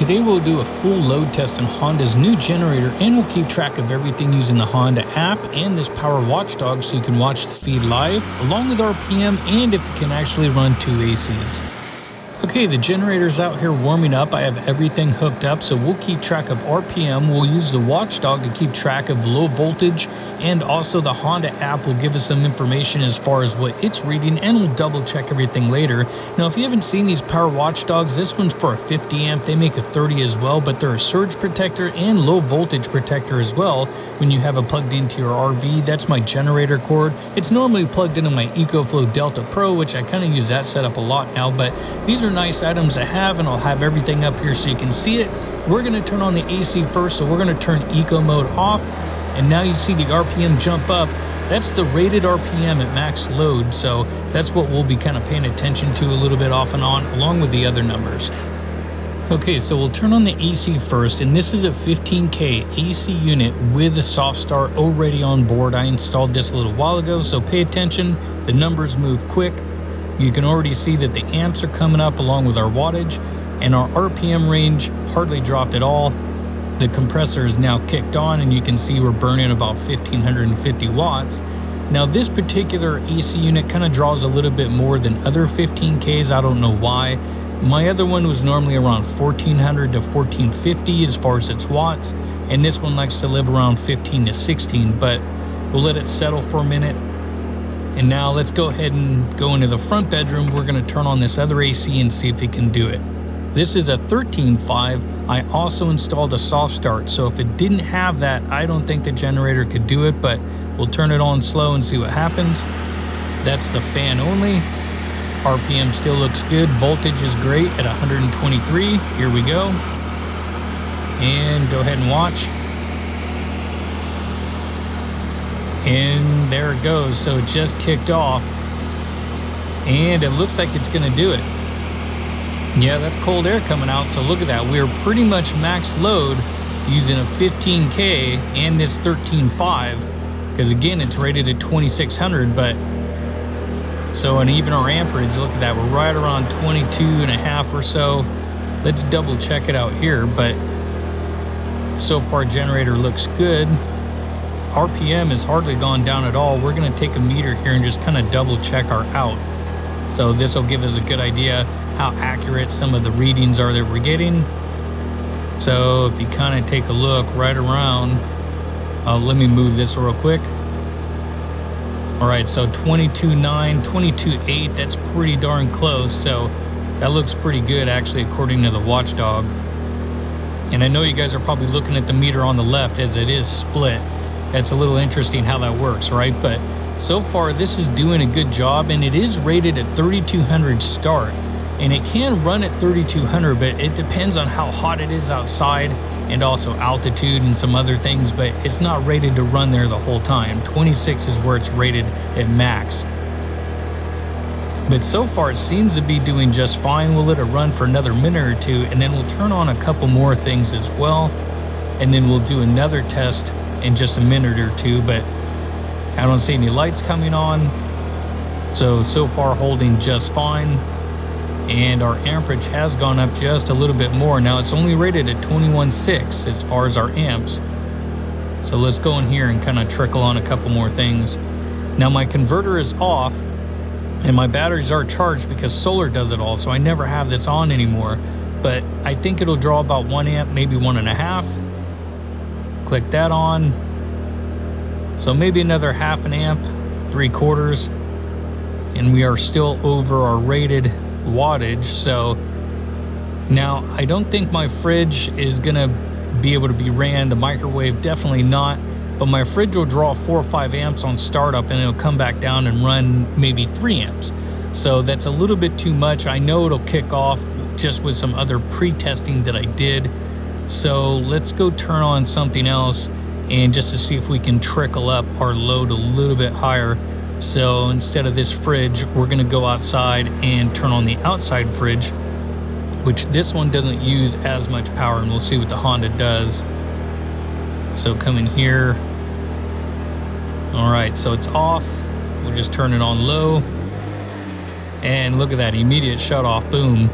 today we'll do a full load test on Honda's new generator, and we'll keep track of everything using the Honda app and this Power Watchdog so you can watch the feed live, along with RPM and if you can actually run 2 ACs. Okay, the generator's out here warming up. I have everything hooked up, so we'll keep track of RPM. We'll use the Watchdog to keep track of low voltage, and also the Honda app will give us some information as far as what it's reading, and we'll double check everything later. Now, if you haven't seen these Power Watchdogs, this one's for a 50 amp. They make a 30 as well, but they're a surge protector and low voltage protector as well when you have it plugged into your RV. That's my generator cord. It's normally plugged into my EcoFlow Delta Pro, which I kind of use that setup a lot now, but these are nice items to have, and I'll have everything up here so you can see it. We're going to turn on the AC first, so we're going to turn eco mode off, and now you see the RPM jump up. That's the rated RPM at max load, so that's what we'll be kind of paying attention to a little bit off and on, along with the other numbers. Okay, so we'll turn on the AC first, and this is a 15K AC unit with a soft start already on board. I installed this a little while ago, so pay attention. The numbers move quick. You can already see that the amps are coming up along with our wattage, and our RPM range hardly dropped at all. The compressor is now kicked on, and you can see we're burning about 1550 watts. Now this particular AC unit kind of draws a little bit more than other 15Ks. I don't know why. My other one was normally around 1400 to 1450 as far as its watts, and this one likes to live around 15 to 16, but we'll let it settle for a minute. And now let's go ahead and go into the front bedroom. We're going to turn on this other AC and see if it can do it. This is a 13.5. I also installed a soft start, so if it didn't have that, I don't think the generator could do it, but we'll turn it on slow and see what happens. That's the fan only. RPM still looks good. Voltage is great at 123. Here we go. And go ahead and watch. And there it goes. So it just kicked off, and it looks like it's going to do it. Yeah, that's cold air coming out. So look at that. We're pretty much max load using a 15K and this 13.5, because again, it's rated at 2600. But so, and even our amperage, look at that. We're right around 22.5 or so. Let's double check it out here. But so far, generator looks good. RPM has hardly gone down at all. We're going to take a meter here and just kind of double check our out. So this will give us a good idea how accurate some of the readings are that we're getting. So if you kind of take a look right around, let me move this real quick. All right, so 22.9, 22.8, that's pretty darn close. So that looks pretty good actually according to the Watchdog. And I know you guys are probably looking at the meter on the left as it is split. That's a little interesting how that works, right? But so far, this is doing a good job, and it is rated at 3200 start. And it can run at 3200, but it depends on how hot it is outside and also altitude and some other things, but it's not rated to run there the whole time. 26 is where it's rated at max. But so far, it seems to be doing just fine. We'll let it run for another minute or two, and then we'll turn on a couple more things as well. And then we'll do another test in just a minute or two, but I don't see any lights coming on. So far holding just fine. And our amperage has gone up just a little bit more. Now it's only rated at 21.6 as far as our amps. So let's go in here and kind of trickle on a couple more things. Now my converter is off and my batteries are charged because solar does it all. So I never have this on anymore, but I think it'll draw about 1 amp, maybe 1.5. Click that on. So maybe another 0.5 amp, 3/4, and we are still over our rated wattage. So now I don't think my fridge is gonna be able to be ran. The microwave definitely not, but my fridge will draw 4 or 5 amps on startup, and it'll come back down and run maybe 3 amps. So that's a little bit too much. I know it'll kick off just with some other pre-testing that I did. So let's go turn on something else, and just to see if we can trickle up our load a little bit higher. So instead of this fridge, we're going to go outside and turn on the outside fridge, which this one doesn't use as much power, and we'll see what the Honda does. So come in here. All right, so it's off. We'll just turn it on low. And look at that immediate shut off, boom.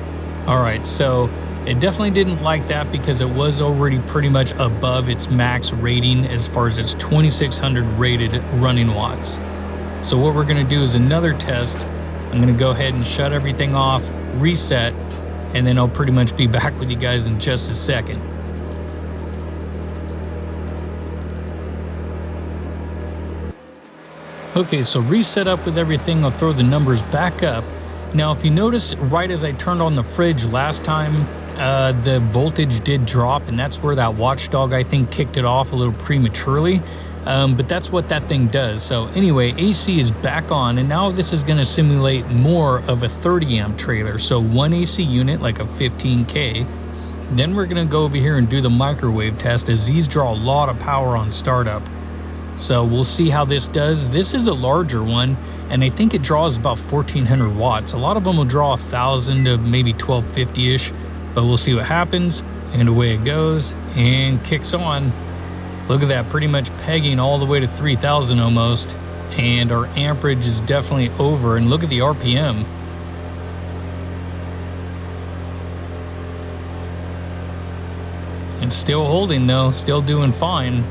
All right, so It definitely didn't like that because it was already pretty much above its max rating as far as its 2600 rated running watts. So what we're going to do is another test. I'm going to go ahead and shut everything off, reset, and then I'll pretty much be back with you guys in just a second. Okay, so reset up with everything. I'll throw the numbers back up. Now, if you noticed, right as I turned on the fridge last time, the voltage did drop, and that's where that watchdog, I think, kicked it off a little prematurely. But that's what that thing does. So anyway, AC is back on, and now this is going to simulate more of a 30 amp trailer. So one AC unit, like a 15K. Then we're going to go over here and do the microwave test, as these draw a lot of power on startup. So we'll see how this does. This is a larger one, and I think it draws about 1400 watts. A lot of them will draw 1000 to maybe 1250-ish, but we'll see what happens. And away it goes and kicks on. Look at that, pretty much pegging all the way to 3000 almost. And our amperage is definitely over, and look at the RPM. It's still holding though, still doing fine.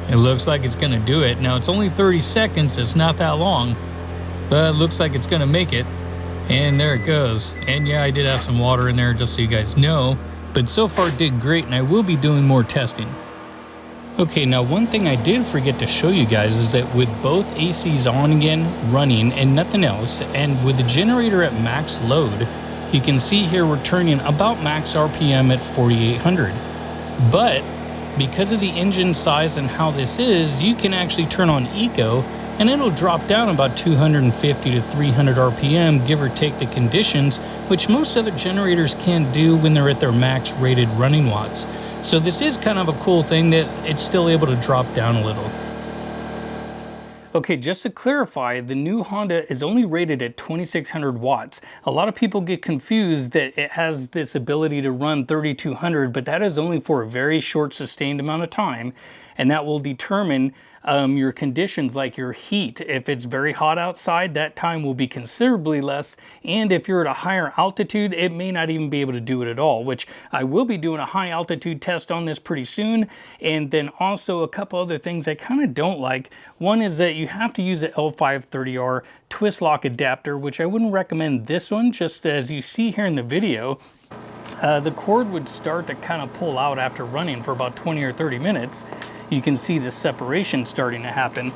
It looks like it's gonna do it. Now it's only 30 seconds, it's not that long, but it looks like it's gonna make it. And there it goes. And yeah, I did have some water in there just so you guys know, but so far it did great, and I will be doing more testing. Okay, now one thing I did forget to show you guys is that with both ACs on again, running, and nothing else, and with the generator at max load, you can see here we're turning about max RPM at 4800. But because of the engine size and how this is, you can actually turn on Eco, and it'll drop down about 250 to 300 RPM, give or take the conditions, which most other generators can't do when they're at their max rated running watts. So this is kind of a cool thing that it's still able to drop down a little. Okay, just to clarify, the new Honda is only rated at 2600 watts. A lot of people get confused that it has this ability to run 3200, but that is only for a very short sustained amount of time, and that will determine your conditions like your heat. If it's very hot outside, that time will be considerably less, and if you're at a higher altitude, it may not even be able to do it at all, which I will be doing a high altitude test on this pretty soon. And then also a couple other things I kind of don't like. One is that you have to use an L530R twist lock adapter, which I wouldn't recommend this one, just as you see here in the video. The cord would start to kind of pull out after running for about 20 or 30 minutes. You can see the separation starting to happen.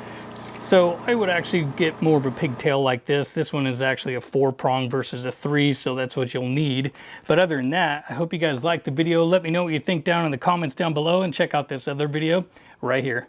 So I would actually get more of a pigtail like this. This one is actually a 4-prong versus a 3, so that's what you'll need. But other than that, I hope you guys liked the video. Let me know what you think down in the comments down below, and check out this other video right here.